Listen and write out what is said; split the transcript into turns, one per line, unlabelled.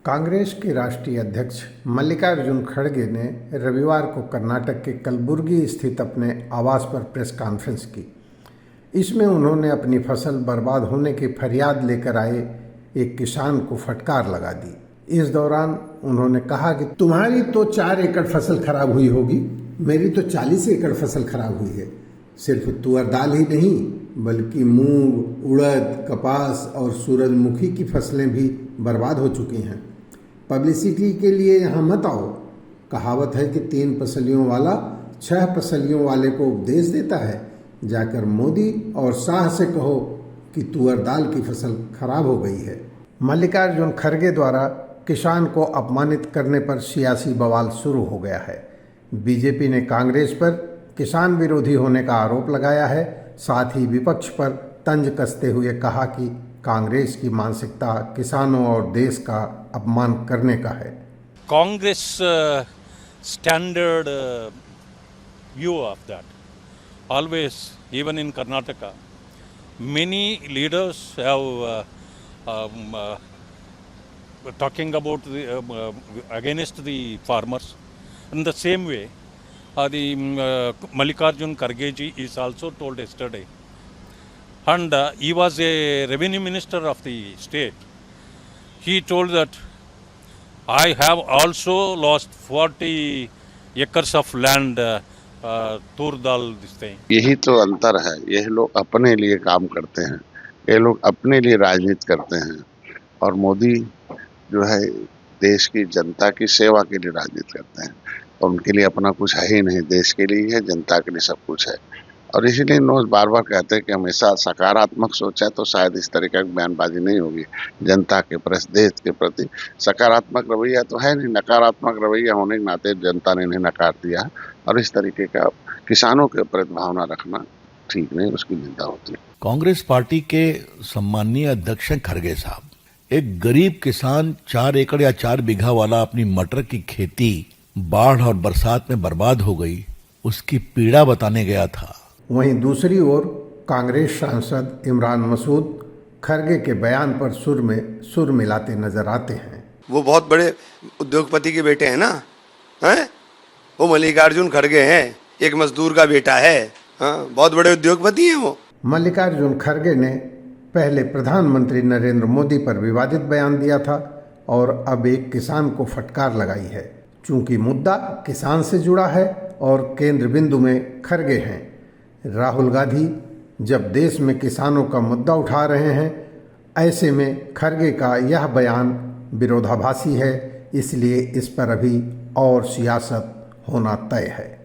कांग्रेस के राष्ट्रीय अध्यक्ष मल्लिकार्जुन खड़गे ने रविवार को कर्नाटक के कलबुर्गी स्थित अपने आवास पर प्रेस कॉन्फ्रेंस की। इसमें उन्होंने अपनी फसल बर्बाद होने की फरियाद लेकर आए एक किसान को फटकार लगा दी। इस दौरान उन्होंने कहा कि तुम्हारी तो 4 एकड़ फसल खराब हुई होगी, मेरी तो 40 एकड़ फसल खराब हुई है। सिर्फ तुअर दाल ही नहीं बल्कि मूंग, उड़द, कपास और सूरजमुखी की फसलें भी बर्बाद हो चुकी हैं। पब्लिसिटी के लिए यहाँ मत आओ। कहावत है कि 3 पसलियों वाला 6 पसलियों वाले को उपदेश देता है। जाकर मोदी और शाह से कहो कि तुअर दाल की फसल खराब हो गई है। मल्लिकार्जुन खड़गे द्वारा किसान को अपमानित करने पर सियासी बवाल शुरू हो गया है। बीजेपी ने कांग्रेस पर किसान विरोधी होने का आरोप लगाया है। साथ ही विपक्ष पर तंज कसते हुए कहा कि कांग्रेस की मानसिकता किसानों और देश का अपमान करने का है।
Congress standard view of that. Always, even in Karnataka, many leaders have talking about against the farmers. In the same way, the Malikarjun Kharge ji is also told yesterday, and he was a revenue minister of the state. He told that I have also lost 40 acres of land, tur dal this thing.
यही तो अंतर है। यह लोग अपने लिए काम करते हैं, ये लोग अपने लिए राजनीति करते हैं, और मोदी जो है देश की जनता की सेवा के लिए राजनीति करते हैं। और उनके लिए अपना कुछ है ही नहीं, देश के लिए है, जनता के लिए सब कुछ है। और इसीलिए नोज बार बार कहते हैं कि हमेशा सकारात्मक सोचा तो शायद इस तरह की बयानबाजी नहीं होगी। जनता के प्रति, देश के प्रति सकारात्मक रवैया तो है नहीं, नकारात्मक रवैया होने के नाते जनता ने इन्हें नकार दिया। और इस तरीके का किसानों के प्रति भावना रखना ठीक नहीं, उसकी निंदा होती है।
कांग्रेस पार्टी के सम्माननीय अध्यक्ष खड़गे साहब, एक गरीब किसान 4 एकड़ या 4 बीघा वाला अपनी मटर की खेती बाढ़ और बरसात में बर्बाद हो गई, उसकी पीड़ा बताने गया था।
वहीं दूसरी ओर कांग्रेस सांसद इमरान मसूद खड़गे के बयान पर सुर मिलाते नजर आते हैं।
वो बहुत बड़े उद्योगपति के बेटे हैं ना, हैं? वो मल्लिकार्जुन खड़गे हैं, एक मजदूर का बेटा है। हाँ, बहुत बड़े उद्योगपति हैं वो।
मल्लिकार्जुन खड़गे ने पहले प्रधानमंत्री नरेंद्र मोदी पर विवादित बयान दिया था और अब एक किसान को फटकार लगाई है। चूंकि मुद्दा किसान से जुड़ा है और केंद्र बिंदु में खड़गे हैं। राहुल गांधी जब देश में किसानों का मुद्दा उठा रहे हैं, ऐसे में खड़गे का यह बयान विरोधाभासी है। इसलिए इस पर अभी और सियासत होना तय है।